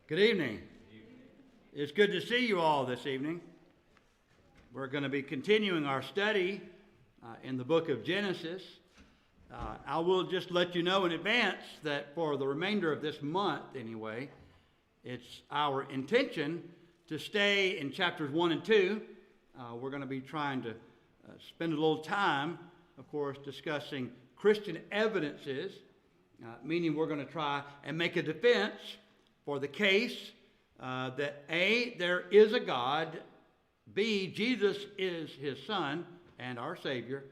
Good evening. It's good to see you all this evening. We're going to be continuing our study in the book of Genesis. I will just let you know in advance that for the remainder of this month anyway, it's our intention to stay in chapters 1 and 2. We're going to be trying to spend a little time, of course, discussing Christian evidences, meaning we're going to try and make a defense for the case that A, there is a God, B, Jesus is his Son and our Savior,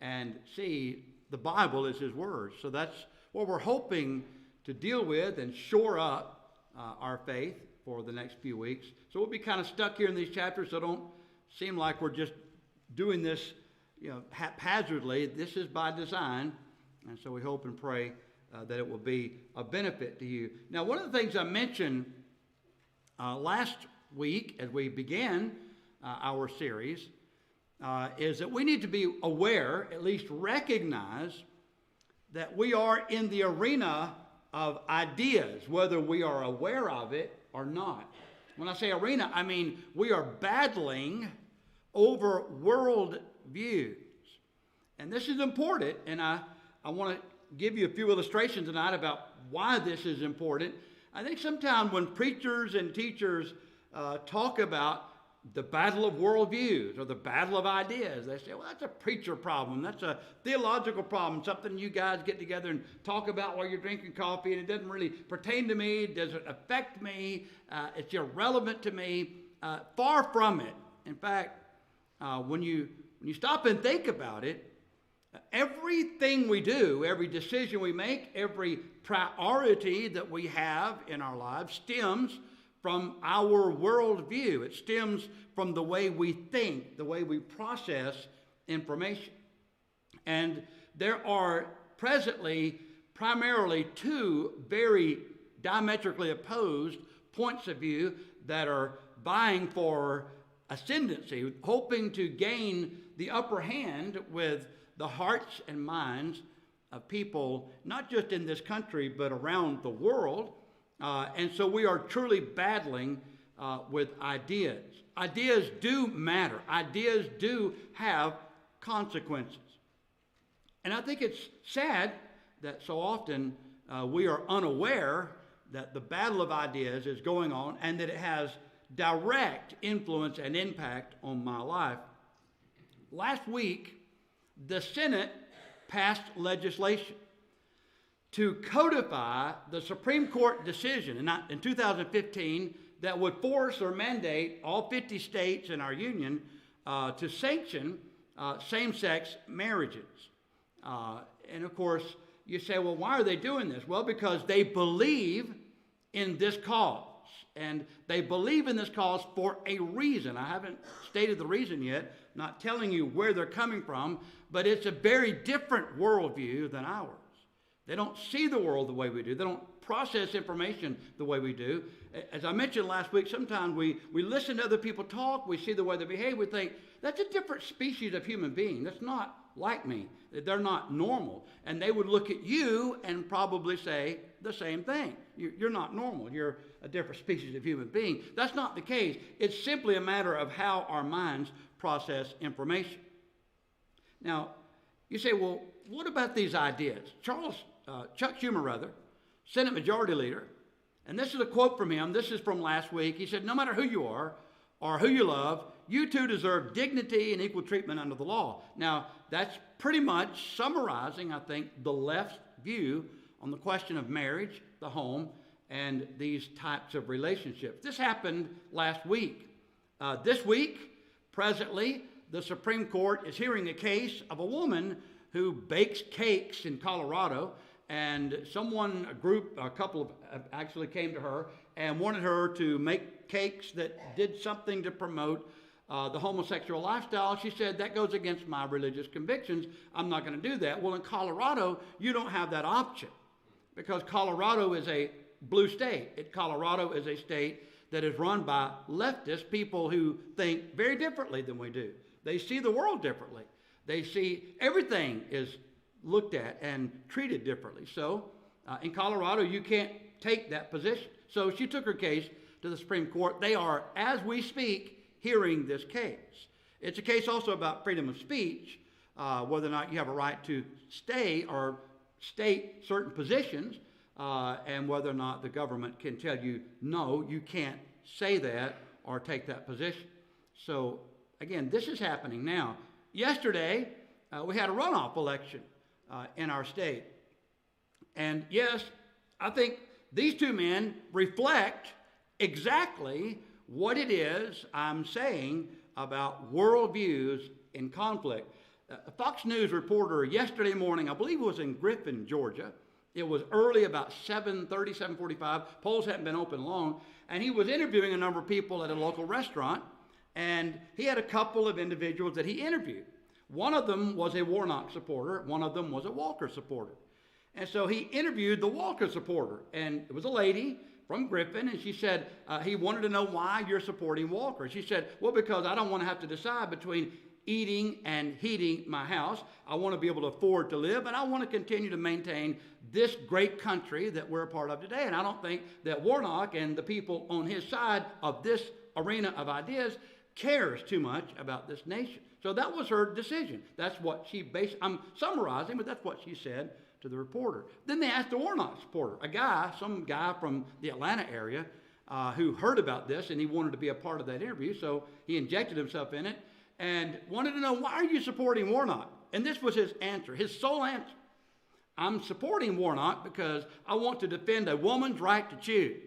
and C, the Bible is his Word. So that's what we're hoping to deal with and shore up our faith for the next few weeks. So we'll be kind of stuck here in these chapters, so don't seem like we're just doing this haphazardly. This is by design, and so we hope and pray that it will be a benefit to you. Now, one of the things I mentioned last week as we began our series is that we need to be aware, at least recognize, that we are in the arena of ideas, whether we are aware of it or not. When I say arena, I mean we are battling over world views. And this is important, and I want to give you a few illustrations tonight about why this is important. I think sometimes when preachers and teachers talk about the battle of worldviews or the battle of ideas, they say, well, that's a preacher problem. That's a theological problem, something you guys get together and talk about while you're drinking coffee, and it doesn't really pertain to me. It doesn't affect me. It's irrelevant to me. Far from it. In fact, when you stop and think about it, everything we do, every decision we make, every priority that we have in our lives stems from our worldview. It stems from the way we think, the way we process information. And there are presently primarily two very diametrically opposed points of view that are vying for ascendancy, hoping to gain the upper hand with the hearts and minds of people, not just in this country, but around the world. And so we are truly battling with ideas. Ideas do matter. Ideas do have consequences. And I think it's sad that so often we are unaware that the battle of ideas is going on and that it has direct influence and impact on my life. Last week, the Senate passed legislation to codify the Supreme Court decision in 2015 that would force or mandate all 50 states in our union to sanction same-sex marriages. And of course, you say, well, why are they doing this? Well, because they believe in this cause. And they believe in this cause for a reason. I haven't stated the reason yet, not telling you where they're coming from, but it's a very different worldview than ours. They don't see the world the way we do. They don't process information the way we do. As I mentioned last week, sometimes we listen to other people talk, we see the way they behave, we think, that's a different species of human being. That's not like me. They're not normal. And they would look at you and probably say the same thing. You're not normal. You're a different species of human being. That's not the case. It's simply a matter of how our minds process information. Now, you say, well, what about these ideas? Chuck Schumer, Senate Majority Leader, and this is a quote from him. This is from last week. He said, no matter who you are or who you love, you too deserve dignity and equal treatment under the law. Now, that's pretty much summarizing, I think, the left's view on the question of marriage, the home, and these types of relationships. This happened last week. This week, presently, the Supreme Court is hearing a case of a woman who bakes cakes in Colorado, and a couple actually came to her and wanted her to make cakes that did something to promote the homosexual lifestyle. She said, that goes against my religious convictions. I'm not going to do that. Well, in Colorado, you don't have that option because Colorado is a blue state. Colorado is a state that is run by leftists, people who think very differently than we do. They see the world differently. They see everything is looked at and treated differently. So In Colorado, you can't take that position. So she took her case to the Supreme Court. They are, as we speak, hearing this case. It's a case also about freedom of speech, whether or not you have a right to stay or state certain positions, and whether or not the government can tell you, no, you can't say that or take that position. So, again, this is happening now. Yesterday, we had a runoff election in our state. And yes, I think these two men reflect exactly what it is I'm saying about worldviews in conflict. A Fox News reporter yesterday morning, I believe it was in Griffin, Georgia. It was early, about 7:30, 7:45. Polls hadn't been open long. And he was interviewing a number of people at a local restaurant. And he had a couple of individuals that he interviewed. One of them was a Warnock supporter. One of them was a Walker supporter. And so he interviewed the Walker supporter. And it was a lady from Griffin. And she said, he wanted to know why you're supporting Walker. She said, well, because I don't want to have to decide between eating and heating my house. I want to be able to afford to live, and I want to continue to maintain this great country that we're a part of today. And I don't think that Warnock and the people on his side of this arena of ideas cares too much about this nation. So that was her decision. That's what she based. I'm summarizing, but that's what she said to the reporter. Then they asked the Warnock supporter, some guy from the Atlanta area who heard about this, and he wanted to be a part of that interview, so he injected himself in it and wanted to know, why are you supporting Warnock? And this was his answer, his sole answer. I'm supporting Warnock because I want to defend a woman's right to choose.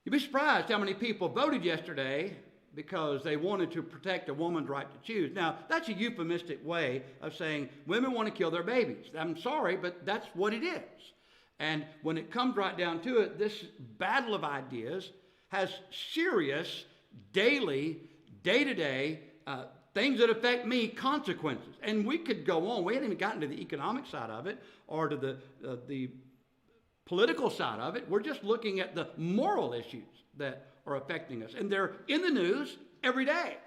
You'd be surprised how many people voted yesterday because they wanted to protect a woman's right to choose. Now, that's a euphemistic way of saying women want to kill their babies. I'm sorry, but that's what it is. And when it comes right down to it, this battle of ideas has serious, daily, day-to-day things that affect me, consequences. And we could go on. We hadn't even gotten to the economic side of it or to the political side of it. We're just looking at the moral issues that are affecting us. And they're in the news every day.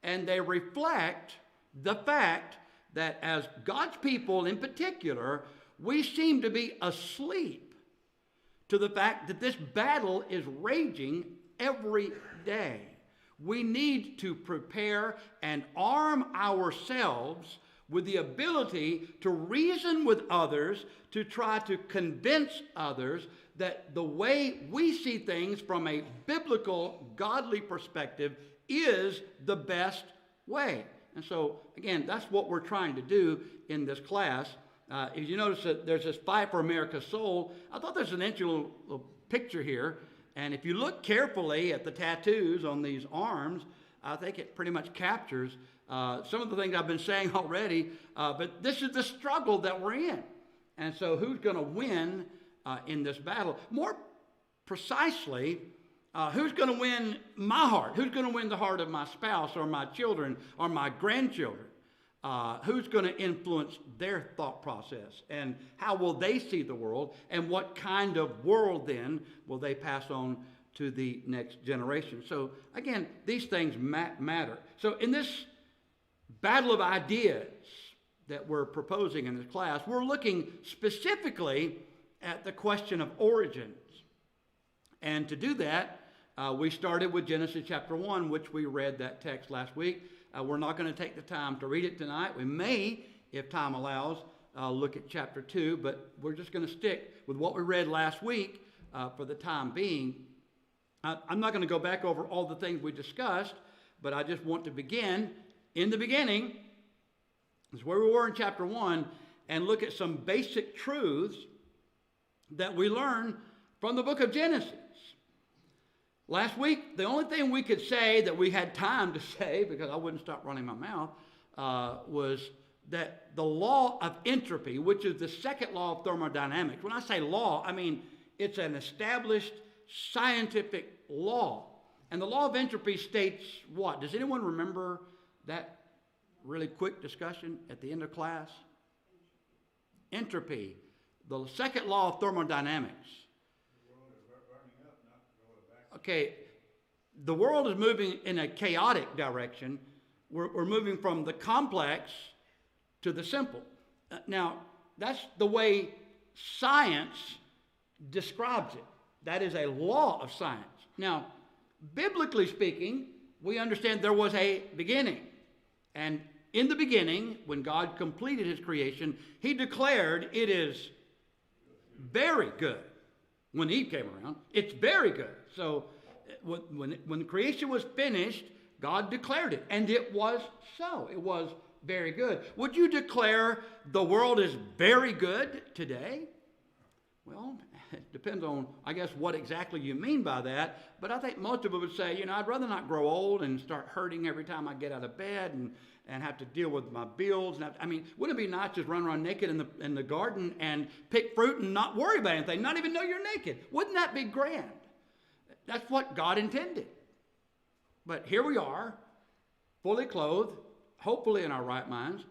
And they reflect the fact that as God's people in particular, we seem to be asleep to the fact that this battle is raging every day. We need to prepare and arm ourselves with the ability to reason with others, to try to convince others that the way we see things from a biblical, godly perspective is the best way. And so, again, that's what we're trying to do in this class. If you notice that there's this Fight for America's Soul, I thought there's an interesting little picture here. And if you look carefully at the tattoos on these arms, I think it pretty much captures some of the things I've been saying already. But this is the struggle that we're in. And so who's going to win in this battle? More precisely, who's going to win my heart? Who's going to win the heart of my spouse or my children or my grandchildren? Who's going to influence their thought process? And how will they see the world? And what kind of world then will they pass on to the next generation? So again, these things matter. So in this battle of ideas that we're proposing in this class, we're looking specifically at the question of origins. And to do that, we started with Genesis chapter 1, which we read that text last week. We're not going to take the time to read it tonight. We may, if time allows, look at chapter 2, but we're just going to stick with what we read last week for the time being. I'm not going to go back over all the things we discussed, but I just want to begin in the beginning. This is where we were in chapter 1, and look at some basic truths that we learn from the book of Genesis. Last week, the only thing we could say that we had time to say, because I wouldn't stop running my mouth, was that the law of entropy, which is the second law of thermodynamics. When I say law, I mean it's an established scientific law. And the law of entropy states what? Does anyone remember that really quick discussion at the end of class? Entropy, the second law of thermodynamics. Okay, the world is moving in a chaotic direction. We're moving from the complex to the simple. Now, that's the way science describes it. That is a law of science. Now, biblically speaking, we understand there was a beginning. And in the beginning, when God completed his creation, he declared it is very good. When Eve came around, it's very good. So when creation was finished, God declared it, and it was so. It was very good. Would you declare the world is very good today? Well, it depends on, I guess, what exactly you mean by that. But I think most of us would say, I'd rather not grow old and start hurting every time I get out of bed and have to deal with my bills. And wouldn't it be nice to just run around naked in the garden and pick fruit and not worry about anything, not even know you're naked? Wouldn't that be grand? That's what God intended. But here we are, fully clothed, hopefully in our right minds.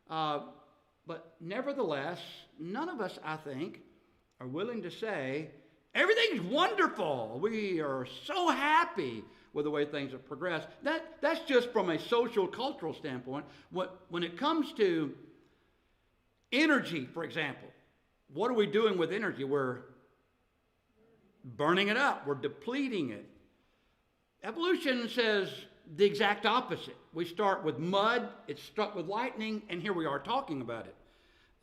But nevertheless, none of us, I think, are willing to say, everything's wonderful. We are so happy with the way things have progressed. That's just from a social, cultural standpoint. When it comes to energy, for example, what are we doing with energy? We're burning it up. We're depleting it. Evolution says the exact opposite. We start with mud, it's struck with lightning, and here we are talking about it.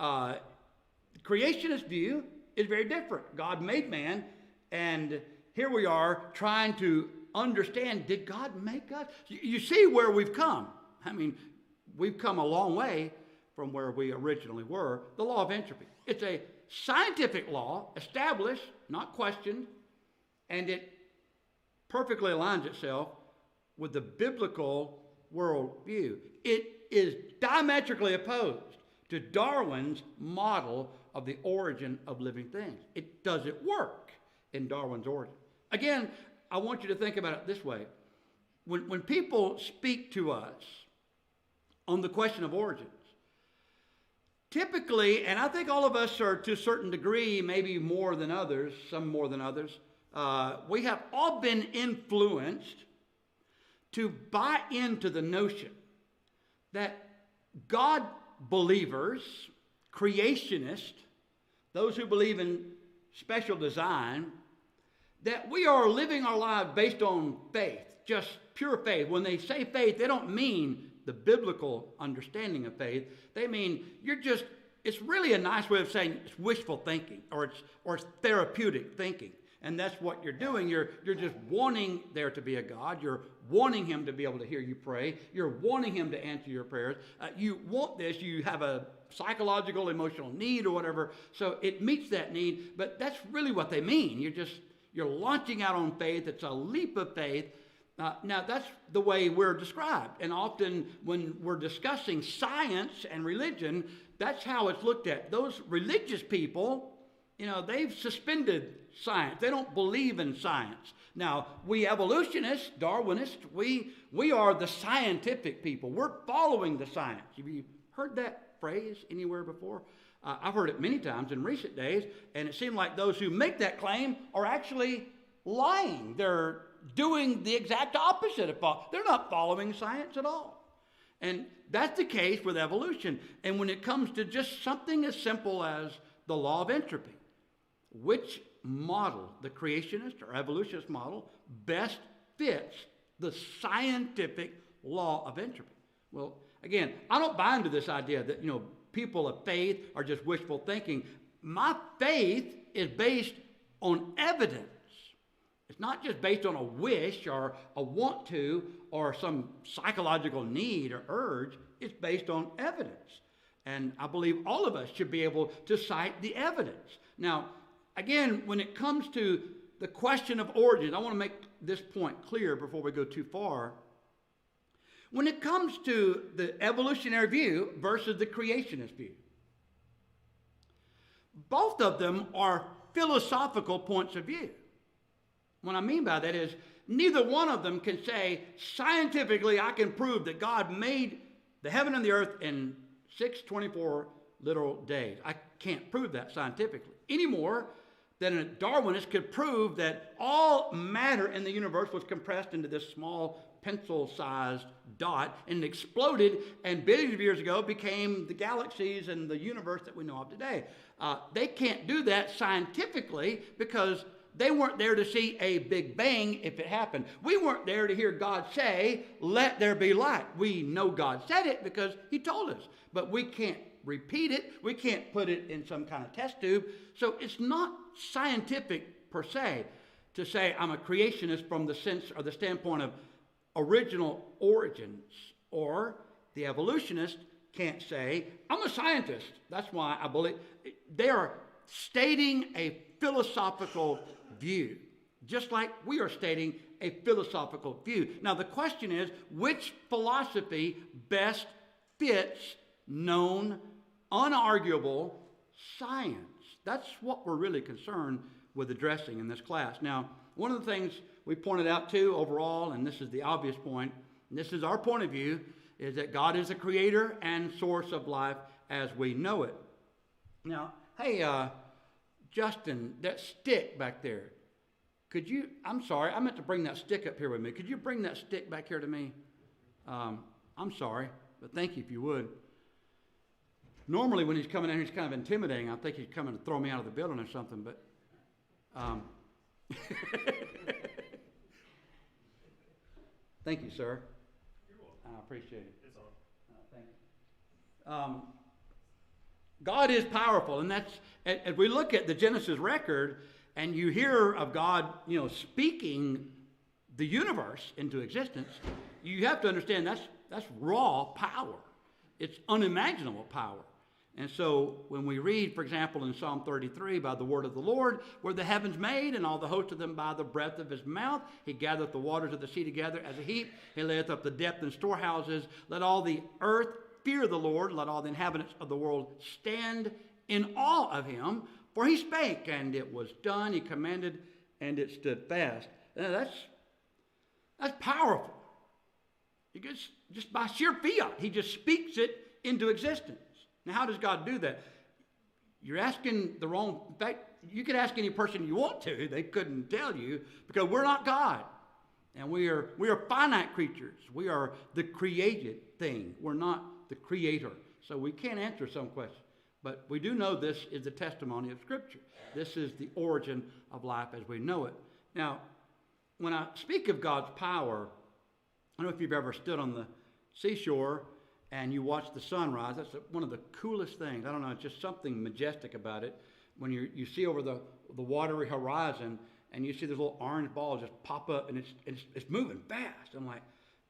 The creationist view is very different. God made man, and here we are trying to understand, did God make us? You see where we've come. We've come a long way from where we originally were. The law of entropy. It's a scientific law, established, not questioned, and it perfectly aligns itself with the biblical worldview. It is diametrically opposed to Darwin's model of the origin of living things. It doesn't work in Darwin's origin. Again, I want you to think about it this way. When people speak to us on the question of origins, typically, and I think all of us are to a certain degree, maybe more than others, some more than others, we have all been influenced to buy into the notion that God believers, creationists, those who believe in special design, that we are living our lives based on faith, just pure faith. When they say faith, they don't mean the biblical understanding of faith. They mean it's really a nice way of saying it's wishful thinking, or it's therapeutic thinking. And that's what you're doing. You're just wanting there to be a God. You're wanting him to be able to hear you pray. You're wanting him to answer your prayers. You want this. You have a psychological, emotional need or whatever. So it meets that need. But that's really what they mean. You're launching out on faith. It's a leap of faith. Now, that's the way we're described. And often when we're discussing science and religion, that's how it's looked at. Those religious people, they've suspended science. They don't believe in science. Now, we evolutionists, Darwinists, we are the scientific people. We're following the science. Have you heard that phrase anywhere before? I've heard it many times in recent days, and it seemed like those who make that claim are actually lying. They're doing the exact opposite of they're not following science at all. And that's the case with evolution. And when it comes to just something as simple as the law of entropy, which model, the creationist or evolutionist model, best fits the scientific law of entropy? Well, again, I don't buy into this idea that, people of faith are just wishful thinking. My faith is based on evidence. It's not just based on a wish or a want to or some psychological need or urge. It's based on evidence. And I believe all of us should be able to cite the evidence. Now, again, when it comes to the question of origins, I want to make this point clear before we go too far. When it comes to the evolutionary view versus the creationist view, both of them are philosophical points of view. What I mean by that is neither one of them can say, scientifically, I can prove that God made the heaven and the earth in 624 literal days. I can't prove that scientifically any more than a Darwinist could prove that all matter in the universe was compressed into this small pencil-sized dot, and it exploded, and billions of years ago became the galaxies and the universe that we know of today. They can't do that scientifically because they weren't there to see a Big Bang if it happened. We weren't there to hear God say, "Let there be light." We know God said it because he told us, but we can't repeat it. We can't put it in some kind of test tube. So it's not scientific per se to say I'm a creationist from the sense or the standpoint of original origins, or the evolutionist can't say I'm a scientist. That's why I believe they are stating a philosophical view, just like we are stating a philosophical view. Now the question is, which philosophy best fits known, unarguable science? That's what we're really concerned with addressing in this class. Now, one of the things we pointed out too overall, and this is the obvious point, and this is our point of view, is that God is the creator and source of life as we know it. Now, hey, Justin, that stick back there, could you, I'm sorry, I meant to bring that stick up here with me. Could you bring that stick back here to me? I'm sorry, but thank you if you would. Normally when he's coming in, he's kind of intimidating. I think he's coming to throw me out of the building or something, but thank you, sir. You're welcome. I appreciate it. It's on. Thank you. God is powerful, and that's, as we look at the Genesis record, and you hear of God, speaking the universe into existence, you have to understand that's raw power. It's unimaginable power. And so when we read, for example, in Psalm 33, by the word of the Lord, were the heavens made, and all the host of them by the breath of his mouth. He gathereth the waters of the sea together as a heap. He layeth up the depth in storehouses. Let all the earth fear the Lord. Let all the inhabitants of the world stand in awe of him. For he spake, and it was done. He commanded, and it stood fast. Now that's powerful. Just by sheer fiat, he just speaks it into existence. Now, how does God do that? You're asking the wrong. In fact, you could ask any person you want to. They couldn't tell you, because we're not God. And we are finite creatures. We are the created thing. We're not the creator. So we can't answer some questions. But we do know this is the testimony of Scripture. This is the origin of life as we know it. Now, when I speak of God's power, I don't know if you've ever stood on the seashore and you watch the sunrise. That's one of the coolest things. I don't know, it's just something majestic about it. When you see over the watery horizon and you see this little orange ball just pop up, and it's moving fast. I'm like,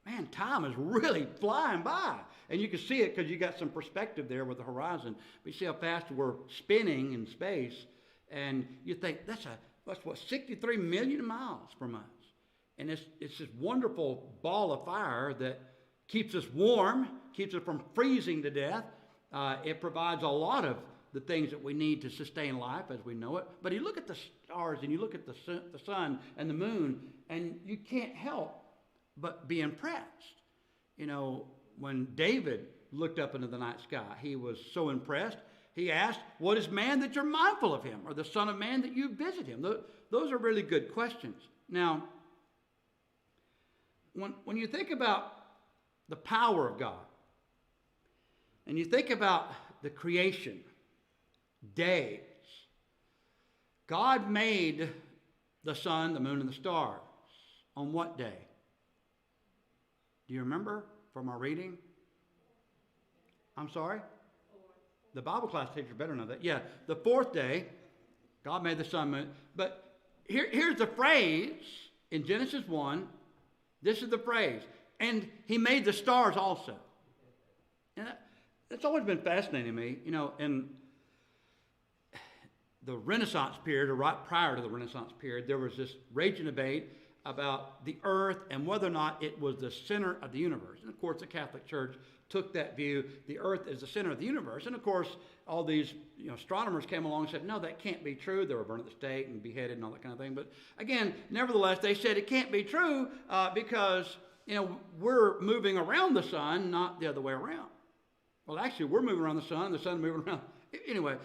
man, time is really flying by. And you can see it because you got some perspective there with the horizon. But you see how fast we're spinning in space, and you think that's what, 63 million miles from us. And it's this wonderful ball of fire that keeps us warm, keeps us from freezing to death. It provides a lot of the things that we need to sustain life as we know it. But you look at the stars and you look at the sun and the moon, and you can't help but be impressed. When David looked up into the night sky, he was so impressed. He asked, what is man that you're mindful of him, or the son of man that you visit him? Those are really good questions. Now, when you think about the power of God, and you think about the creation, days, God made the sun, the moon, and the stars on what day? Do you remember from our reading? I'm sorry? The Bible class teacher better know that. Yeah, the fourth day, God made the sun, moon. But here's the phrase in Genesis 1. This is the phrase. And he made the stars also. And that's always been fascinating to me. In the Renaissance period, or right prior to the Renaissance period, there was this raging debate about the earth and whether or not it was the center of the universe. And of course, the Catholic Church took that view. The earth is the center of the universe. And of course, all these astronomers came along and said, no, that can't be true. They were burned at the stake and beheaded and all that kind of thing. But again, nevertheless, they said it can't be true because we're moving around the sun, not the other way around. Well, actually, we're moving around the sun moving around. Anyway,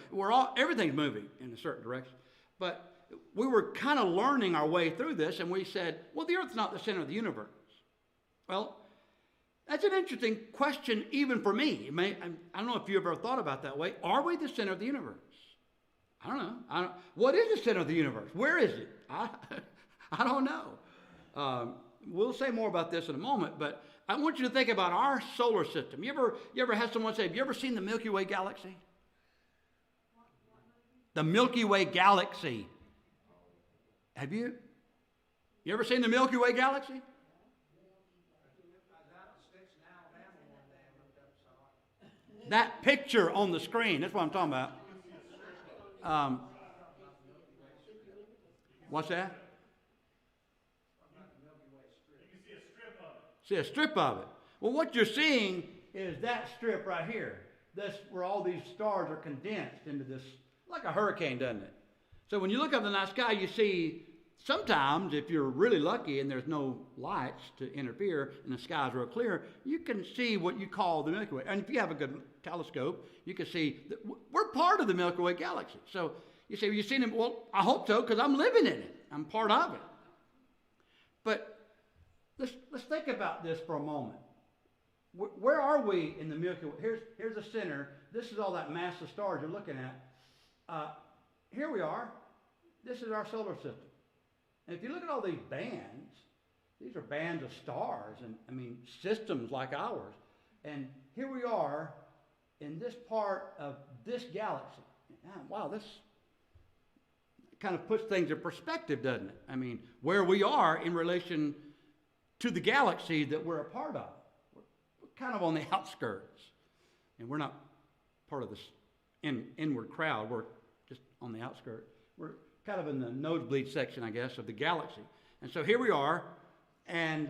everything's moving in a certain direction. But we were kind of learning our way through this, and we said, well, the earth's not the center of the universe. Well, that's an interesting question even for me. I don't know if you ever thought about it that way. Are we the center of the universe? I don't know. What is the center of the universe? Where is it? I don't know. We'll say more about this in a moment, but I want you to think about our solar system. You ever had someone say, have you ever seen the Milky Way galaxy? The Milky Way galaxy. Have you? You ever seen the Milky Way galaxy? That picture on the screen, that's what I'm talking about. What's that? See a strip of it. Well, what you're seeing is that strip right here. That's where all these stars are condensed into this, like a hurricane, doesn't it? So when you look up in the night sky, you see sometimes, if you're really lucky and there's no lights to interfere and the sky's real clear, you can see what you call the Milky Way. And if you have a good telescope, you can see that we're part of the Milky Way galaxy. So you say, well, you've seen it? Well, I hope so, because I'm living in it. I'm part of it. But let's think about this for a moment. Where are we in the Milky Way? Here's the center. This is all that mass of stars you're looking at. Here we are. This is our solar system. And if you look at all these bands, these are bands of stars and, systems like ours. And here we are in this part of this galaxy. Wow, this kind of puts things in perspective, doesn't it? Where we are in relation to the galaxy that we're a part of. We're kind of on the outskirts. And we're not part of this inward crowd. We're just on the outskirts. We're kind of in the nosebleed section, I guess, of the galaxy. And so here we are. And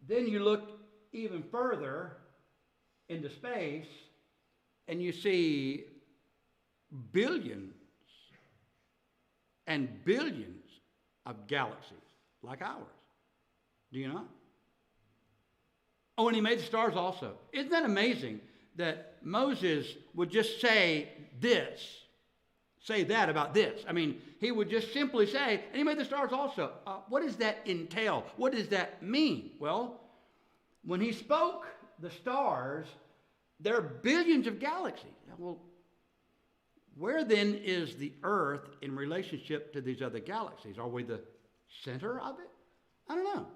then you look even further into space and you see billions and billions of galaxies like ours. Do you not? Oh, and he made the stars also. Isn't that amazing that Moses would just say that about this? He would just simply say, and he made the stars also. What does that entail? What does that mean? Well, when he spoke the stars, there are billions of galaxies. Well, where then is the earth in relationship to these other galaxies? Are we the center of it? I don't know.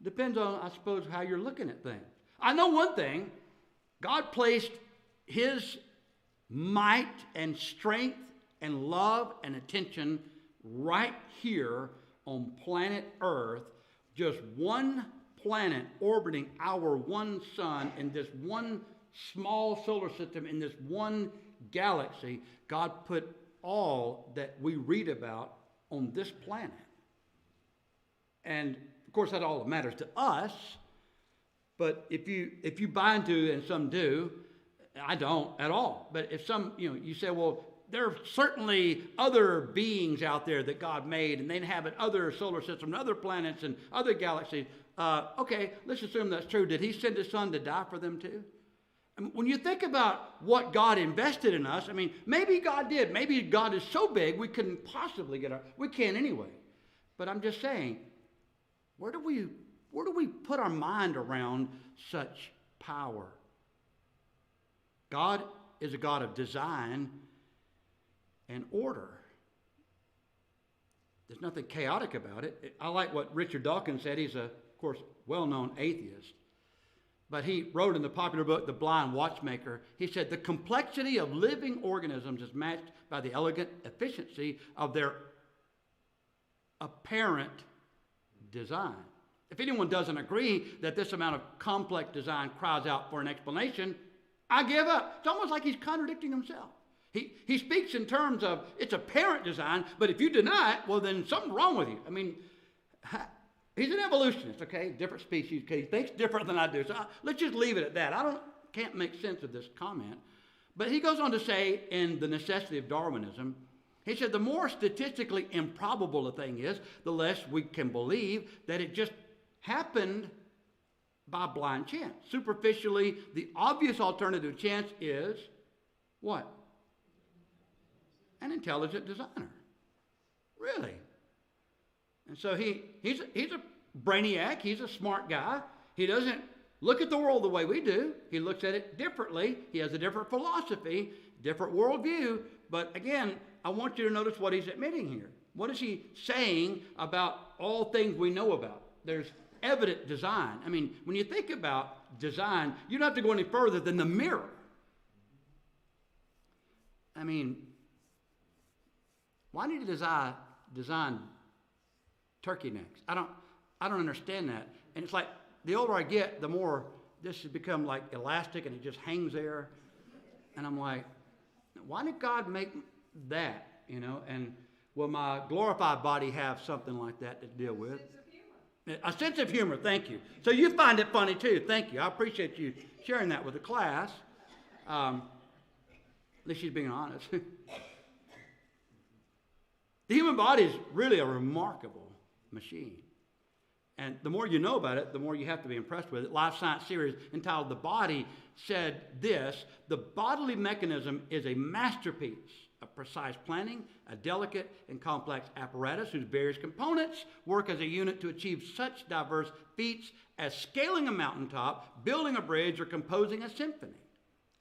Depends on, I suppose, how you're looking at things. I know one thing. God placed his might and strength and love and attention right here on planet Earth, just one planet orbiting our one sun in this one small solar system, in this one galaxy. God put all that we read about on this planet. And of course, that all matters to us. But if you buy into, and some do, I don't at all. But if some, you say, well, there are certainly other beings out there that God made, and they inhabit other solar systems, and other planets, and other galaxies. Okay, let's assume that's true. Did he send his son to die for them too? When you think about what God invested in us, maybe God did. Maybe God is so big we couldn't possibly we can't anyway. But I'm just saying, where do we put our mind around such power? God is a God of design and order. There's nothing chaotic about it. I like what Richard Dawkins said. He's of course, well-known atheist. But he wrote in the popular book, The Blind Watchmaker, he said, the complexity of living organisms is matched by the elegant efficiency of their apparent design. If anyone doesn't agree that this amount of complex design cries out for an explanation, I give up. It's almost like he's contradicting himself. He speaks in terms of its apparent design, but if you deny it, well, then something's wrong with you. He's an evolutionist, okay? Different species. Okay? He thinks different than I do. So let's just leave it at that. Can't make sense of this comment. But he goes on to say in The Necessity of Darwinism, he said, the more statistically improbable a thing is, the less we can believe that it just happened by blind chance. Superficially, the obvious alternative chance is what? An intelligent designer. Really? And so he's a brainiac. He's a smart guy. He doesn't look at the world the way we do. He looks at it differently. He has a different philosophy, different worldview. But again, I want you to notice what he's admitting here. What is he saying about all things we know about? There's evident design. I mean, when you think about design, you don't have to go any further than the mirror. I mean, why need to design turkey necks? I don't understand that. And it's like the older I get, the more this has become like elastic and it just hangs there. And I'm like, why did God make that? You know, and will my glorified body have something like that to deal with? A sense of humor, thank you. So you find it funny too, thank you. I appreciate you sharing that with the class. At least she's being honest. The human body is really a remarkable machine. And the more you know about it, the more you have to be impressed with it. Life Science series entitled The Body said this: the bodily mechanism is a masterpiece of precise planning, a delicate and complex apparatus whose various components work as a unit to achieve such diverse feats as scaling a mountaintop, building a bridge, or composing a symphony.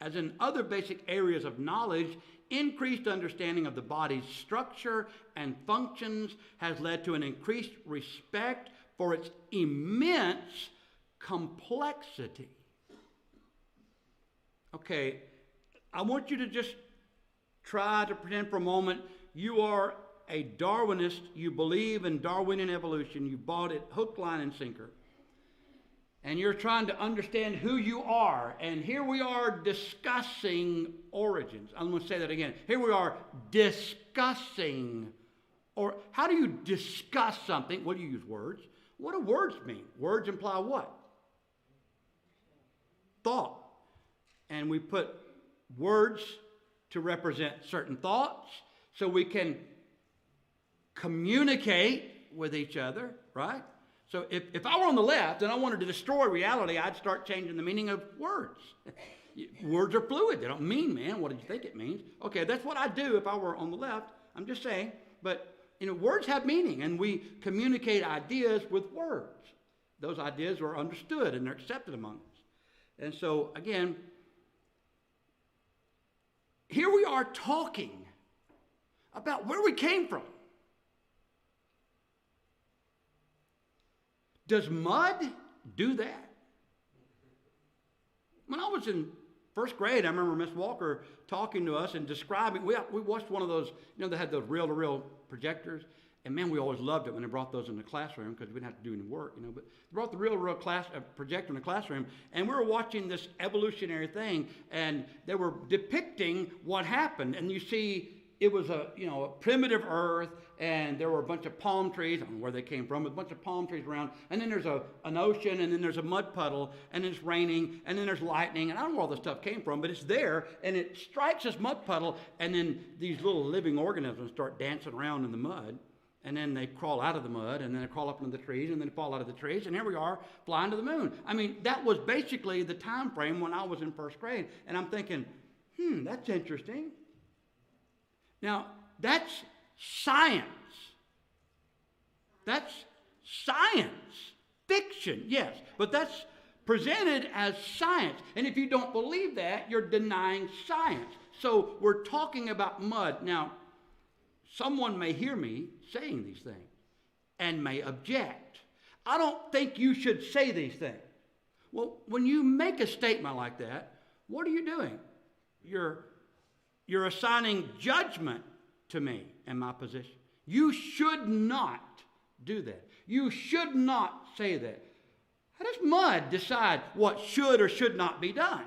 As in other basic areas of knowledge, increased understanding of the body's structure and functions has led to an increased respect for its immense complexity. Okay, I want you to just try to pretend for a moment you are a Darwinist. You believe in Darwinian evolution. You bought it hook, line, and sinker. And you're trying to understand who you are. And here we are discussing origins. I'm going to say that again. Here we are discussing. Or how do you discuss something? What do you use? Words. What do words mean? Words imply what? Thought. And we put words to represent certain thoughts so we can communicate with each other, right? So if I were on the left and I wanted to destroy reality, I'd start changing the meaning of words. Words are fluid. They don't mean, man, what did you think it means? Okay, that's what I'd do if I were on the left. I'm just saying. But, you know, words have meaning, and we communicate ideas with words. Those ideas are understood, and they're accepted among us. And so, again, here we are talking about where we came from. Does mud do that? When I was in first grade, I remember Miss Walker talking to us and describing. We watched one of those, you know, they had those reel-to-reel projectors. And man, we always loved it when they brought those in the classroom because we didn't have to do any work, you know. But they brought the reel-to-reel projector in the classroom, and we were watching this evolutionary thing, and they were depicting what happened. And you see, it was a primitive Earth, and there were a bunch of palm trees. I don't know where they came from, but a bunch of palm trees around. And then there's an ocean, and then there's a mud puddle, and it's raining, and then there's lightning. And I don't know where all this stuff came from, but it's there, and it strikes this mud puddle, and then these little living organisms start dancing around in the mud. And then they crawl out of the mud, and then they crawl up into the trees, and then they fall out of the trees, and here we are flying to the moon. I mean, that was basically the time frame when I was in first grade. And I'm thinking, that's interesting. Now, that's science. That's science. Fiction, yes. But that's presented as science. And if you don't believe that, you're denying science. So we're talking about mud. Now, someone may hear me saying these things and may object. I don't think you should say these things. Well, when you make a statement like that, what are you doing? You're assigning judgment to me and my position. You should not do that. You should not say that. How does mud decide what should or should not be done?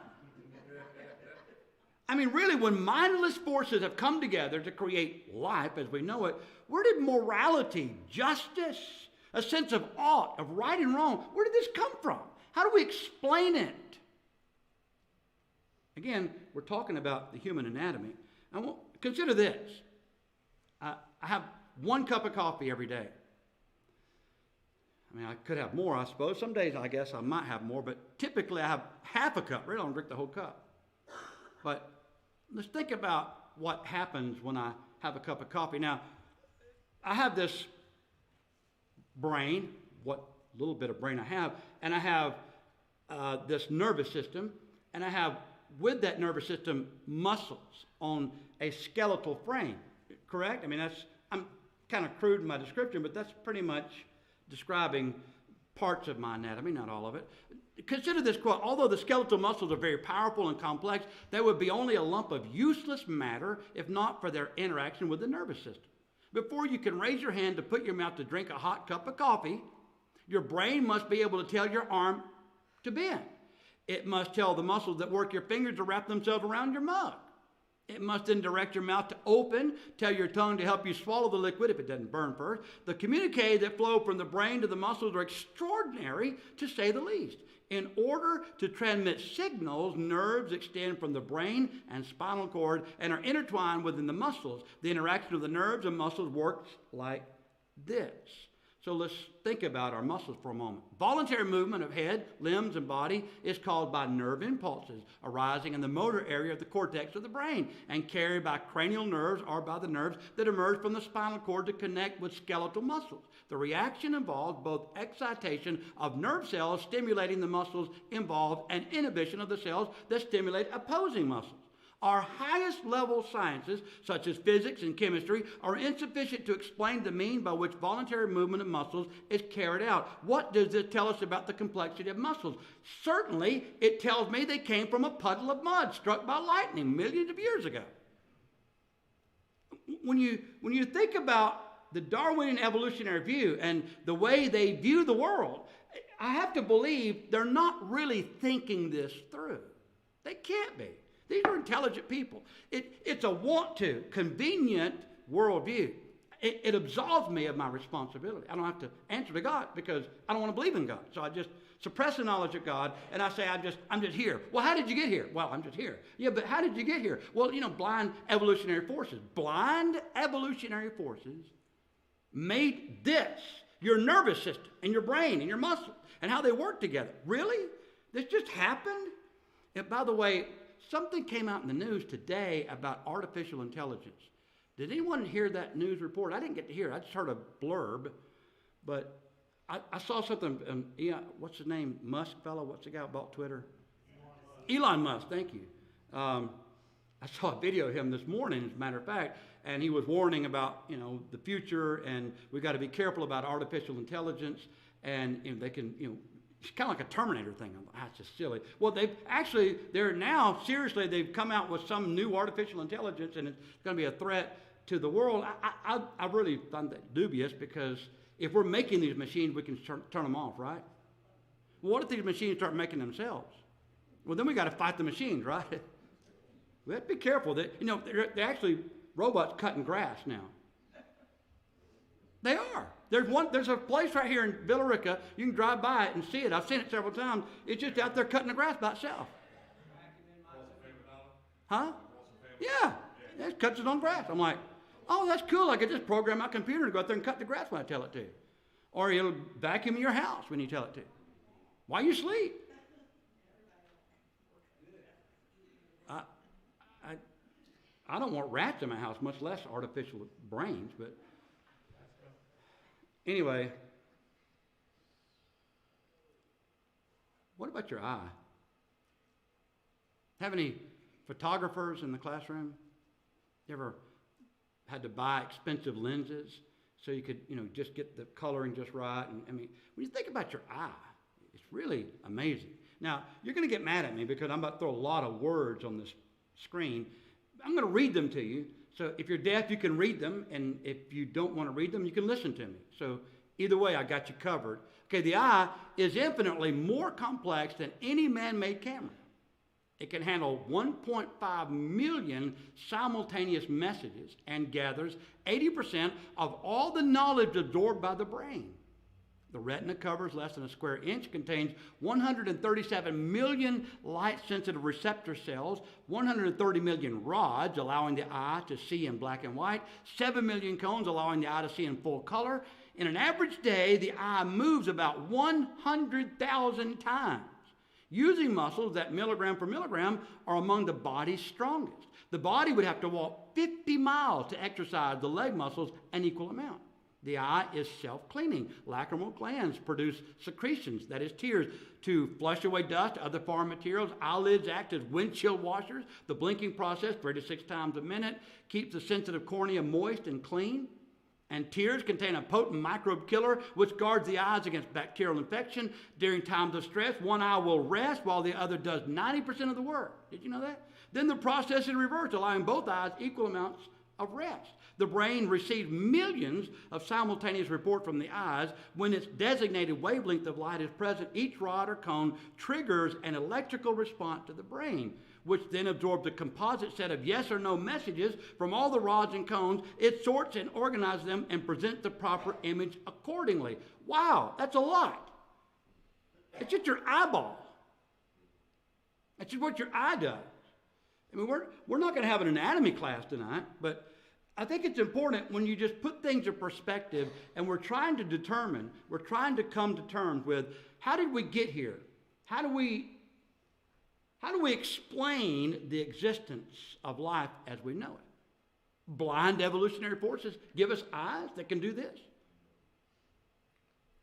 I mean, really, when mindless forces have come together to create life as we know it, where did morality, justice, a sense of ought, of right and wrong, where did this come from? How do we explain it? Again, we're talking about the human anatomy. Consider this. I have 1 cup of coffee every day. I mean, I could have more, I suppose. Some days, I guess, I might have more, but typically I have half a cup. Really, I don't drink the whole cup. But let's think about what happens when I have a cup of coffee. Now, I have this brain, what little bit of brain I have, and I have this nervous system, and I have with that nervous system muscles on a skeletal frame. Correct? I mean, I'm kind of crude in my description, but that's pretty much describing parts of my anatomy, not all of it. Consider this quote: although the skeletal muscles are very powerful and complex, they would be only a lump of useless matter if not for their interaction with the nervous system. Before you can raise your hand to put your mouth to drink a hot cup of coffee, your brain must be able to tell your arm to bend. It must tell the muscles that work your fingers to wrap themselves around your mug. It must then direct your mouth to open, tell your tongue to help you swallow the liquid if it doesn't burn first. The communiques that flow from the brain to the muscles are extraordinary, to say the least. In order to transmit signals, nerves extend from the brain and spinal cord and are intertwined within the muscles. The interaction of the nerves and muscles works like this. So let's think about our muscles for a moment. Voluntary movement of head, limbs, and body is caused by nerve impulses arising in the motor area of the cortex of the brain and carried by cranial nerves or by the nerves that emerge from the spinal cord to connect with skeletal muscles. The reaction involves both excitation of nerve cells stimulating the muscles involved and inhibition of the cells that stimulate opposing muscles. Our highest level sciences, such as physics and chemistry, are insufficient to explain the means by which voluntary movement of muscles is carried out. What does this tell us about the complexity of muscles? Certainly, it tells me they came from a puddle of mud struck by lightning millions of years ago. When you think about the Darwinian evolutionary view and the way they view the world, I have to believe they're not really thinking this through. They can't be. These are intelligent people. It's a want-to, convenient worldview. It absolves me of my responsibility. I don't have to answer to God because I don't want to believe in God. So I just suppress the knowledge of God, and I say, I'm just here. Well, how did you get here? Well, I'm just here. Yeah, but how did you get here? Well, blind evolutionary forces. Blind evolutionary forces made this, your nervous system and your brain and your muscles, and how they work together. Really? This just happened? And by the way, something came out in the news today about artificial intelligence. Did anyone hear that news report? I didn't get to hear it. I just heard a blurb. But I saw something, what's his name? Musk fellow? What's the guy who bought Twitter? Elon Musk, thank you. I saw a video of him this morning, as a matter of fact, and he was warning about, the future, and we've got to be careful about artificial intelligence, and they can, it's kind of like a Terminator thing. That's just silly. Well, they've come out with some new artificial intelligence, and it's going to be a threat to the world. I really find that dubious, because if we're making these machines, we can turn them off, right? Well, what if these machines start making themselves? Well, then we got to fight the machines, right? We have to be careful. They're actually robots cutting grass now. They are. There's a place right here in Villarica. You can drive by it and see it. I've seen it several times. It's just out there cutting the grass by itself. Huh? Yeah. It cuts its own grass. I'm like, oh, that's cool. I could just program my computer and go out there and cut the grass when I tell it to. Or it'll vacuum your house when you tell it to. While you sleep. I don't want rats in my house, much less artificial brains, but anyway, what about your eye? Have any photographers in the classroom? You ever had to buy expensive lenses so you could, just get the coloring just right? And when you think about your eye, it's really amazing. Now, you're going to get mad at me because I'm about to throw a lot of words on this screen. I'm going to read them to you. So if you're deaf, you can read them, and if you don't want to read them, you can listen to me. So either way, I got you covered. Okay, the eye is infinitely more complex than any man-made camera. It can handle 1.5 million simultaneous messages and gathers 80% of all the knowledge absorbed by the brain. The retina covers less than a square inch, contains 137 million light-sensitive receptor cells, 130 million rods allowing the eye to see in black and white, 7 million cones allowing the eye to see in full color. In an average day, the eye moves about 100,000 times, using muscles that milligram per milligram are among the body's strongest. The body would have to walk 50 miles to exercise the leg muscles an equal amount. The eye is self-cleaning. Lacrimal glands produce secretions, that is tears, to flush away dust, other foreign materials. Eyelids act as windshield washers. The blinking process, 3 to 6 times a minute, keeps the sensitive cornea moist and clean. And tears contain a potent microbe killer which guards the eyes against bacterial infection. During times of stress, one eye will rest while the other does 90% of the work. Did you know that? Then the process is reversed, allowing both eyes equal amounts of rest. The brain receives millions of simultaneous reports from the eyes. When its designated wavelength of light is present, each rod or cone triggers an electrical response to the brain, which then absorbs a composite set of yes or no messages from all the rods and cones. It sorts and organizes them and presents the proper image accordingly. Wow, that's a lot. It's just your eyeball. That's just what your eye does. I mean, we're not going to have an anatomy class tonight, but I think it's important when you just put things in perspective and we're trying to come to terms with, how did we get here? How do we explain the existence of life as we know it? Blind evolutionary forces give us eyes that can do this.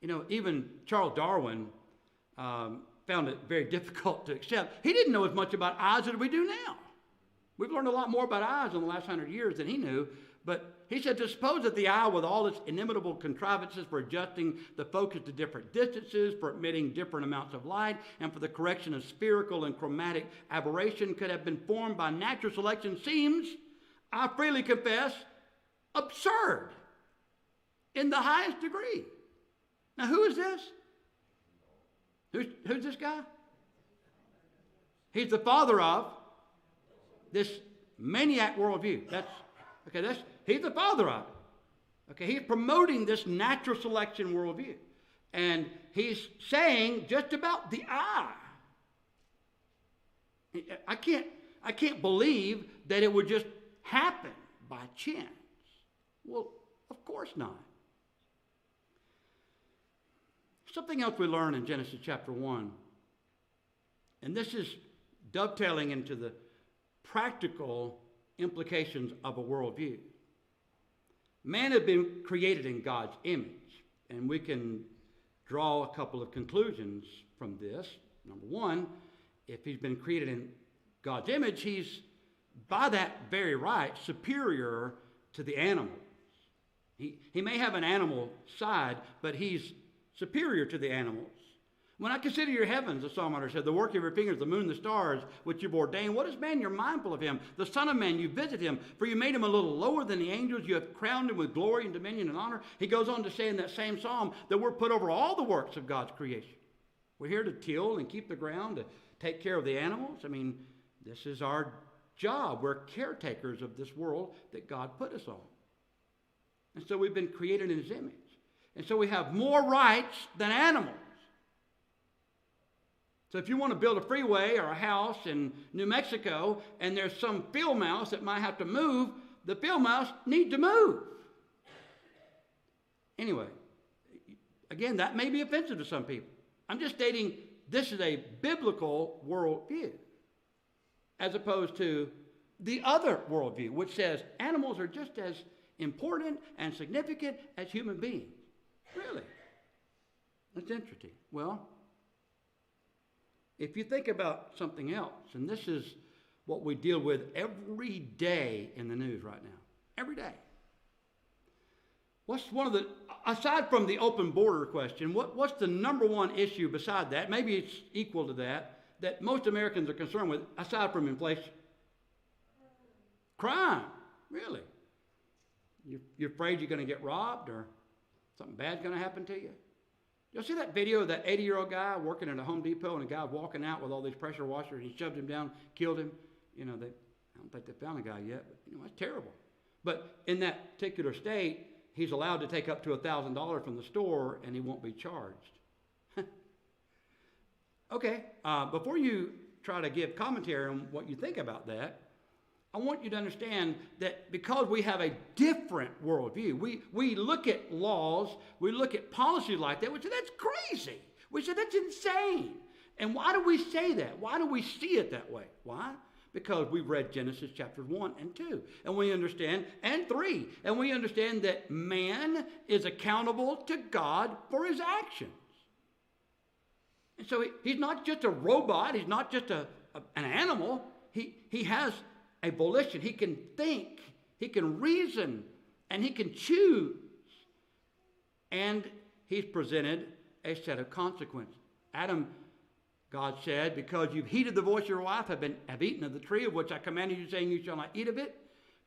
You know, even Charles Darwin found it very difficult to accept. He didn't know as much about eyes as we do now. We've learned a lot more about eyes in the last 100 years than he knew. But he said, to suppose that the eye, with all its inimitable contrivances for adjusting the focus to different distances, for emitting different amounts of light, and for the correction of spherical and chromatic aberration, could have been formed by natural selection seems, I freely confess, absurd in the highest degree. Now, who is this? Who's this guy? He's the father of this maniac worldview. He's the father of it. Okay, he's promoting this natural selection worldview. And he's saying just about the eye. I can't believe that it would just happen by chance. Well, of course not. Something else we learn in Genesis chapter 1, and this is dovetailing into the practical implications of a worldview. Man has been created in God's image, and we can draw a couple of conclusions from this. Number one, if he's been created in God's image, he's, by that very right, superior to the animals. He may have an animal side, but he's superior to the animals. When I consider your heavens, the psalm writer said, the work of your fingers, the moon, the stars, which you've ordained. What is man? You're mindful of him. The Son of Man, you visit him. For you made him a little lower than the angels. You have crowned him with glory and dominion and honor. He goes on to say in that same psalm that we're put over all the works of God's creation. We're here to till and keep the ground, to take care of the animals. I mean, this is our job. We're caretakers of this world that God put us on. And so we've been created in his image. And so we have more rights than animals. So if you want to build a freeway or a house in New Mexico and there's some field mouse that might have to move, the field mouse needs to move. Anyway, again, that may be offensive to some people. I'm just stating this is a biblical worldview as opposed to the other worldview, which says animals are just as important and significant as human beings. Really? That's interesting. Well, if you think about something else, and this is what we deal with every day in the news right now, every day. What's one of the, aside from the open border question, what's the number one issue beside that? Maybe it's equal to that most Americans are concerned with, aside from inflation. Crime, really. You're afraid you're going to get robbed or something bad's going to happen to you? You'll see that video of that 80-year-old guy working at a Home Depot and a guy walking out with all these pressure washers. He shoved him down, killed him. You know, I don't think they found the guy yet, but you know, that's terrible. But in that particular state, he's allowed to take up to $1,000 from the store and he won't be charged. Okay, before you try to give commentary on what you think about that, I want you to understand that because we have a different worldview, we look at laws, we look at policies like that, we say that's crazy. We say that's insane. And why do we say that? Why do we see it that way? Why? Because we've read Genesis chapters 1 and 2, and we understand, and 3, and we understand that man is accountable to God for his actions. And so he's not just a robot, he's not just an animal, he has a volition, he can think, he can reason, and he can choose. And he's presented a set of consequences. Adam, God said, because you've heeded the voice of your wife, have eaten of the tree of which I commanded you, saying you shall not eat of it.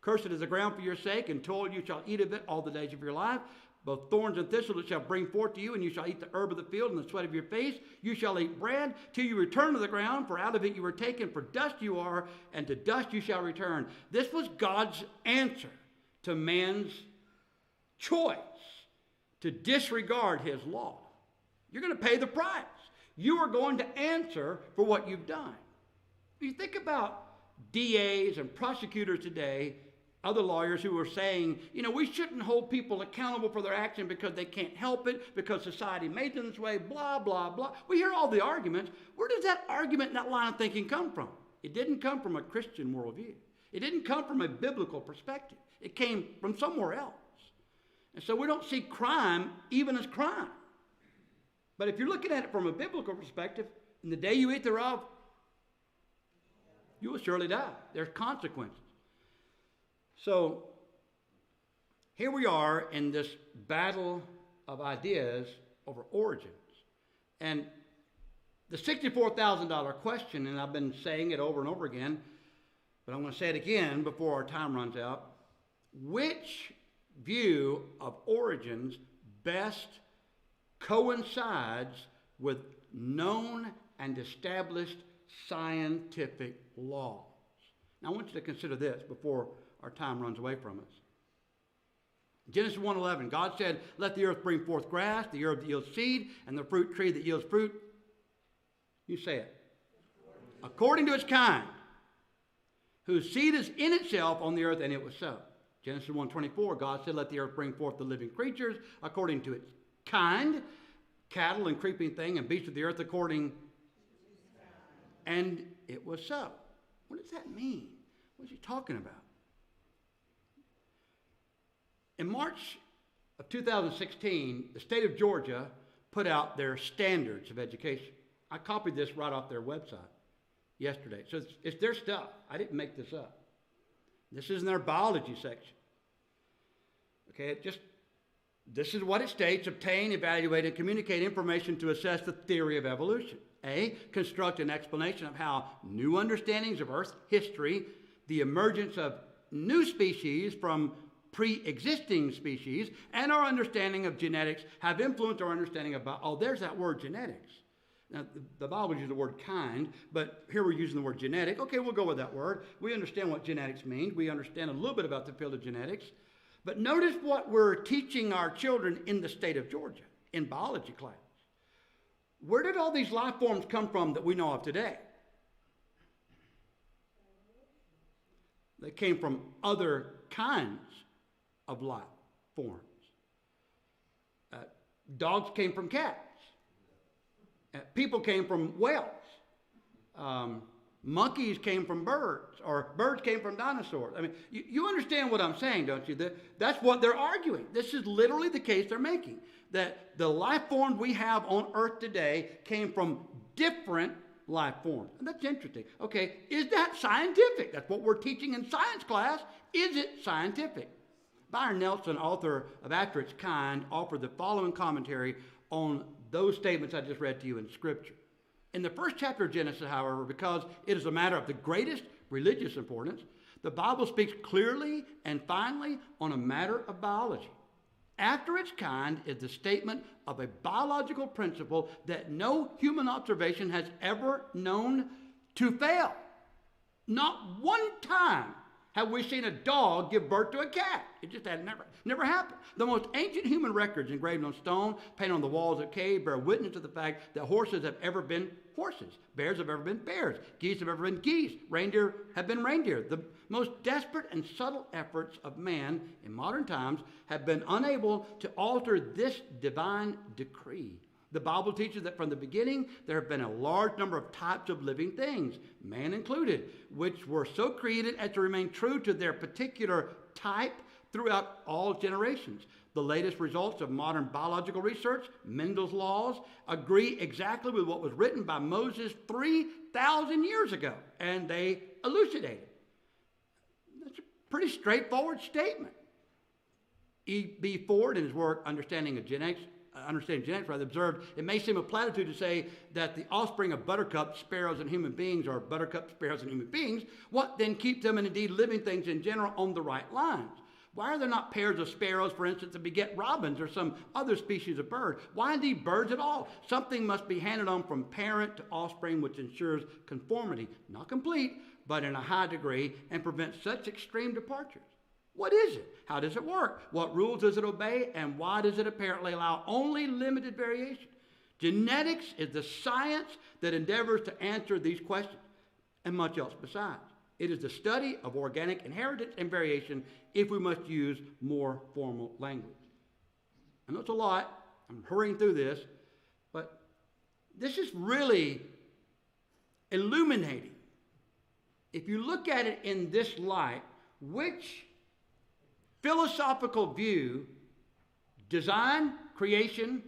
Cursed is the ground for your sake, and toil you shall eat of it all the days of your life. Both thorns and thistles it shall bring forth to you, and you shall eat the herb of the field and the sweat of your face. You shall eat bread till you return to the ground, for out of it you were taken, for dust you are, and to dust you shall return. This was God's answer to man's choice to disregard his law. You're going to pay the price. You are going to answer for what you've done. You think about DAs and prosecutors today, other lawyers who are saying, we shouldn't hold people accountable for their action because they can't help it, because society made them this way, blah, blah, blah. We hear all the arguments. Where does that argument and that line of thinking come from? It didn't come from a Christian worldview. It didn't come from a biblical perspective. It came from somewhere else. And so we don't see crime even as crime. But if you're looking at it from a biblical perspective, in the day you eat thereof, you will surely die. There's consequences. So here we are in this battle of ideas over origins. And the $64,000 question, and I've been saying it over and over again, but I'm going to say it again before our time runs out. Which view of origins best coincides with known and established scientific laws? Now, I want you to consider this before our time runs away from us. Genesis 1:11, God said, let the earth bring forth grass, the herb that yields seed, and the fruit tree that yields fruit. You say it. According to its kind, whose seed is in itself on the earth, and it was so. Genesis 1:24, God said, let the earth bring forth the living creatures according to its kind, cattle and creeping thing and beasts of the earth according, and it was so. What does that mean? What is he talking about? In March of 2016, the state of Georgia put out their standards of education. I copied this right off their website yesterday. So it's their stuff. I didn't make this up. This is in their biology section. Okay, this is what it states: obtain, evaluate, and communicate information to assess the theory of evolution. A, construct an explanation of how new understandings of Earth's history, the emergence of new species from pre-existing species, and our understanding of genetics have influenced our understanding about, there's that word genetics. Now, the Bible uses the word kind, but here we're using the word genetic. Okay, we'll go with that word. We understand what genetics means. We understand a little bit about the field of genetics. But notice what we're teaching our children in the state of Georgia in biology class. Where did all these life forms come from that we know of today? They came from other kinds of life forms. Dogs came from cats. People came from whales. Monkeys came from birds, or birds came from dinosaurs. I mean, you understand what I'm saying, don't you? That's what they're arguing. This is literally the case they're making, that the life forms we have on Earth today came from different life forms. And that's interesting. Okay, is that scientific? That's what we're teaching in science class. Is it scientific? Byron Nelson, author of After Its Kind, offered the following commentary on those statements I just read to you in Scripture. In the first chapter of Genesis, however, because it is a matter of the greatest religious importance, the Bible speaks clearly and finally on a matter of biology. After its kind is the statement of a biological principle that no human observation has ever known to fail. Not one time have we seen a dog give birth to a cat. It just had never happened. The most ancient human records engraved on stone, painted on the walls of caves, bear witness to the fact that horses have ever been horses. Bears have ever been bears. Geese have ever been geese. Reindeer have been reindeer. The most desperate and subtle efforts of man in modern times have been unable to alter this divine decree. The Bible teaches that from the beginning, there have been a large number of types of living things, man included, which were so created as to remain true to their particular type throughout all generations. The latest results of modern biological research, Mendel's laws, agree exactly with what was written by Moses 3,000 years ago, and they elucidate it. That's a pretty straightforward statement. E.B. Ford, in his work Understanding Genetics, observed it may seem a platitude to say that the offspring of buttercup sparrows and human beings are buttercup sparrows and human beings. What then keeps them, and indeed living things in general, on the right lines? Why are there not pairs of sparrows, for instance, that beget robins or some other species of bird? Why indeed birds at all? Something must be handed on from parent to offspring which ensures conformity, not complete, but in a high degree, and prevents such extreme departures. What is it? How does it work? What rules does it obey? And why does it apparently allow only limited variation? Genetics is the science that endeavors to answer these questions and much else besides. It is the study of organic inheritance and variation, if we must use more formal language. I know it's a lot. I'm hurrying through this, but this is really illuminating. If you look at it in this light, which philosophical view, design, creation,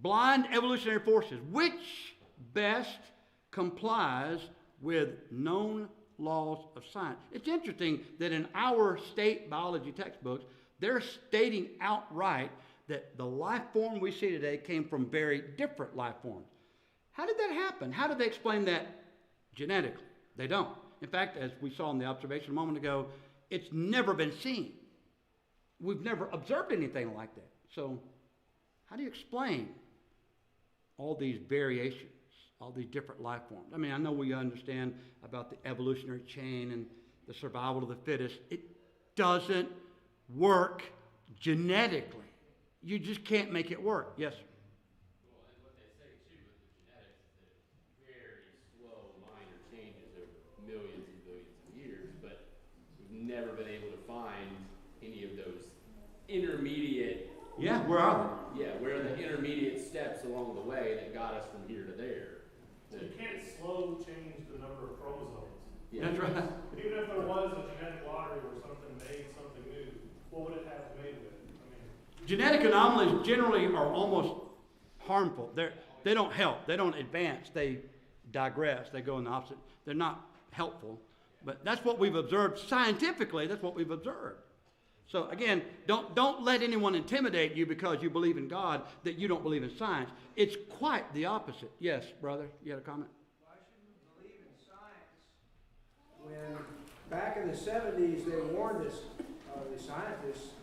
blind evolutionary forces, which best complies with known laws of science? It's interesting that in our state biology textbooks, they're stating outright that the life form we see today came from very different life forms. How did that happen? How did they explain that genetically? They don't. In fact, as we saw in the observation a moment ago, it's never been seen. We've never observed anything like that. So how do you explain all these variations, all these different life forms? I mean, I know we understand about the evolutionary chain and the survival of the fittest. It doesn't work genetically. You just can't make it work. Yes, sir. Well, and what they say too with the genetics is that it's very slow, minor changes over millions and billions of years, but we've never been able to find any of those intermediate. Yeah, where are Yeah, where are the intermediate steps along the way that got us from here to there? So you can't slow change the number of chromosomes. they? That's right. Even if there was a genetic lottery where something made something new, what would it have made with? I mean, Genetic anomalies generally are almost harmful. They don't help. They don't advance. They digress. They go in the opposite. They're not helpful. But that's what we've observed scientifically. That's what we've observed. So again, don't let anyone intimidate you because you believe in God that you don't believe in science. It's quite the opposite. Yes, brother, you had a comment? Why shouldn't we believe in science when back in the 70s they warned us, the scientists,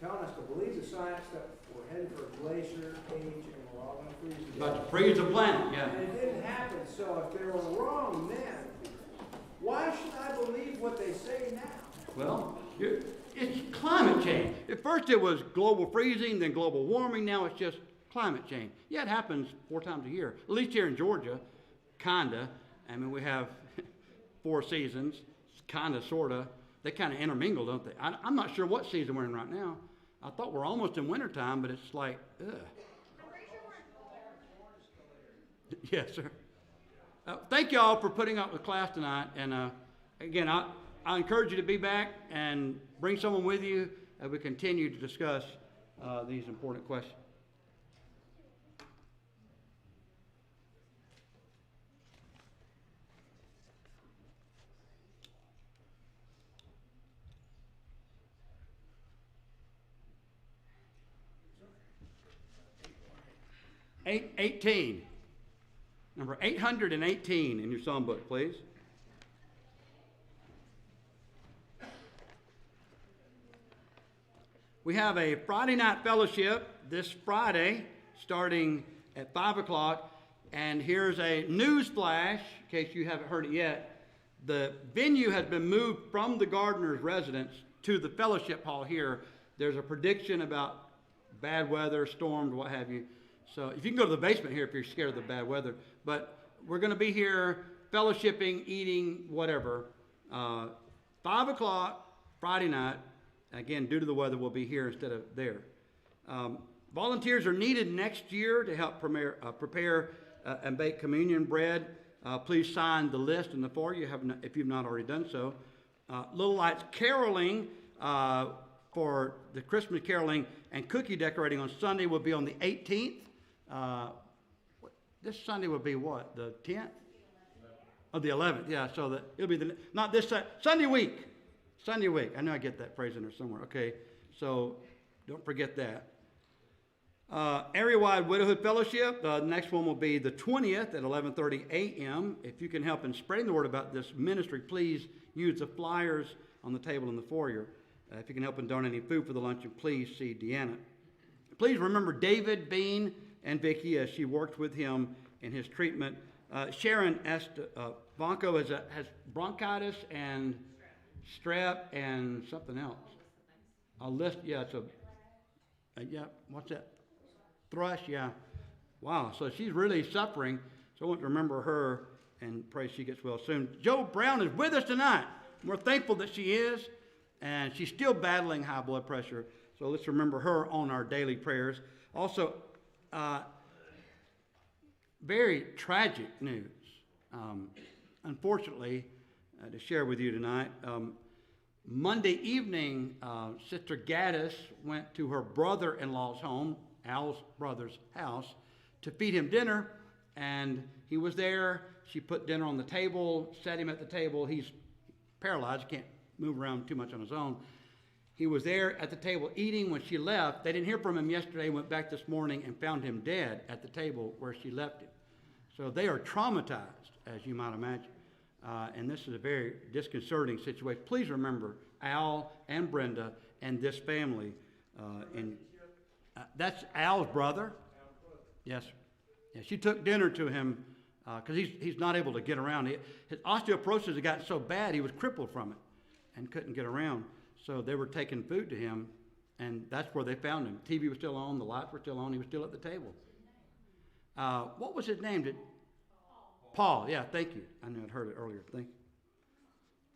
telling us to believe the science that we're headed for a glacier age and we're all going to freeze to About death. to freeze the planet, yeah. And it didn't happen. So if they were wrong then, why should I believe what they say now? Well, it's climate change. At first it was global freezing, then global warming. Now it's just climate change. Yeah, it happens 4 times a year. At least here in Georgia, kinda. I mean, we have 4 seasons, kinda, sorta. They kind of intermingle, don't they? I'm not sure what season we're in right now. I thought we're almost in wintertime, but it's like, ugh. Yes, sir. Thank you all for putting up with class tonight. And again, I encourage you to be back and bring someone with you as we continue to discuss these important questions. Eight, 18. Number 818 in your psalm book, please. We have a Friday night fellowship this Friday starting at 5 o'clock. And here's a news flash, in case you haven't heard it yet. The venue has been moved from the gardener's residence to the fellowship hall here. There's a prediction about bad weather, storms, what have you. So if you can go to the basement here if you're scared of the bad weather. But we're going to be here fellowshipping, eating, whatever. 5 o'clock Friday night. Again, due to the weather, we'll be here instead of there. Volunteers are needed next year to help prepare and bake communion bread. Please sign the list in the foyer if you've not already done so. Little Lights caroling for the Christmas caroling and cookie decorating on Sunday will be on the 18th. This Sunday will be what? The 10th? Oh, the 11th. Yeah, so that it'll be not this Sunday week. Sunday week. I know I get that phrase in there somewhere. Okay, so don't forget that. Area-wide Widowhood Fellowship. The next one will be the 20th at 11:30 a.m. If you can help in spreading the word about this ministry, please use the flyers on the table in the foyer. If you can help in donating food for the luncheon, please see Deanna. Please remember David, Bean, and Vicky as she worked with him in his treatment. Sharon Bonko has bronchitis and strep and something else. A list, yeah, it's yeah, what's that? Thrush, yeah. Wow, so she's really suffering. So I want to remember her and pray she gets well soon. Joe Brown is with us tonight. We're thankful that she is, and she's still battling high blood pressure. So let's remember her on our daily prayers. Also, very tragic news, unfortunately, to share with you tonight. Monday evening, Sister Gaddis went to her brother-in-law's home, Al's brother's house, to feed him dinner, and he was there. She put dinner on the table, sat him at the table. He's paralyzed, can't move around too much on his own. He was there at the table eating when she left. They didn't hear from him yesterday, went back this morning and found him dead at the table where she left him. So they are traumatized, as you might imagine. And this is a very disconcerting situation. Please remember Al and Brenda and this family. That's Al's brother. Yes. Yeah, she took dinner to him because he's not able to get around. His osteoporosis had gotten so bad he was crippled from it and couldn't get around. So they were taking food to him, and that's where they found him. TV was still on, the lights were still on, he was still at the table. What was his name? Paul, yeah, thank you. I knew I'd heard it earlier. Thank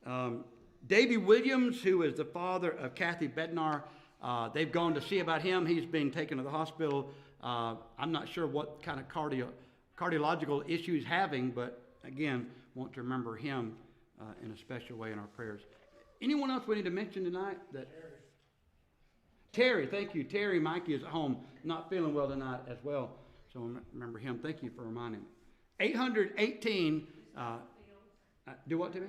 you. Davy Williams, who is the father of Kathy Bednar, they've gone to see about him. He's being taken to the hospital. I'm not sure what kind of cardiological issue he's having, but again, want to remember him in a special way in our prayers. Anyone else we need to mention tonight? Terry, thank you. Terry Mikey is at home, not feeling well tonight as well. So remember him. Thank you for reminding me. 818, do what to me?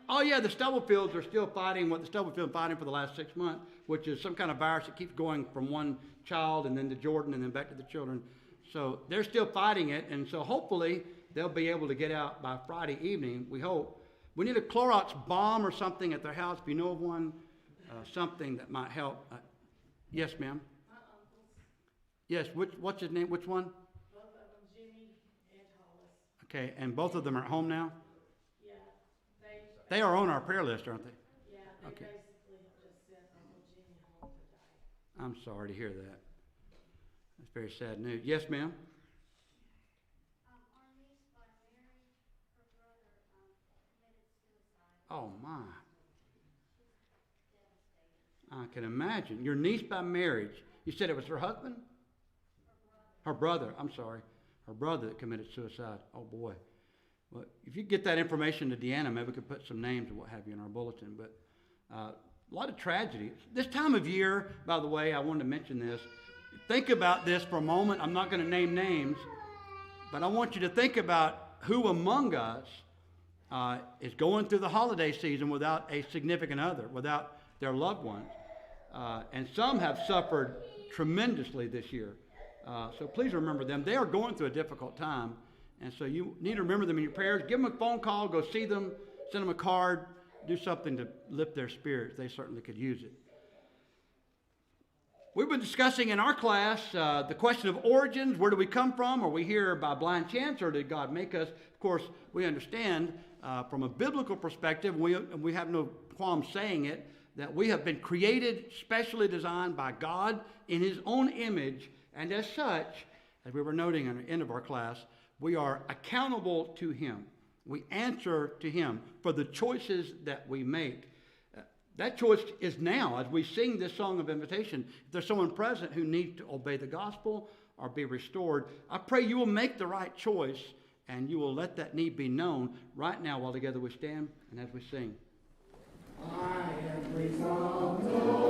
Oh yeah, the Stubblefields are still fighting what the Stubblefields have been fighting for the last 6 months, which is some kind of virus that keeps going from one child and then to Jordan and then back to the children. So they're still fighting it, and so hopefully they'll be able to get out by Friday evening, we hope. We need a Clorox bomb or something at their house, if you know of one, something that might help. Yes, ma'am? My uncles, Yes, what's his name? Which one? both of them, Jimmy and Hollis. Okay, and both of them are at home now? Yeah, They are on our prayer list, aren't they? yeah, they Okay. basically have just sent Uncle Jimmy home to die. I'm sorry to hear that. That's very sad news. Yes, ma'am? Our niece by marriage, her brother committed suicide. Oh, my. Devastated. I can imagine. Your niece by marriage. You said it was her husband? Her brother. I'm sorry. Her brother that committed suicide. Oh, boy. Well, if you get that information to Deanna, maybe we could put some names and what have you in our bulletin. But a lot of tragedy. This time of year, by the way, I wanted to mention this. Think about this for a moment. I'm not going to name names, but I want you to think about who among us is going through the holiday season without a significant other, without their loved ones. And some have suffered tremendously this year. So please remember them. They are going through a difficult time. And so you need to remember them in your prayers. Give them a phone call, go see them, send them a card, do something to lift their spirits. They certainly could use it. We've been discussing in our class the question of origins. Where do we come from? Are we here by blind chance, or did God make us? Of course, we understand from a biblical perspective, we have no qualm saying it, that we have been created, specially designed by God in His own image, and as such, as we were noting at the end of our class, we are accountable to Him. We answer to Him for the choices that we make. That choice is now as we sing this song of invitation. If there's someone present who needs to obey the gospel or be restored, I pray you will make the right choice and you will let that need be known right now while together we stand and as we sing. I am resolved.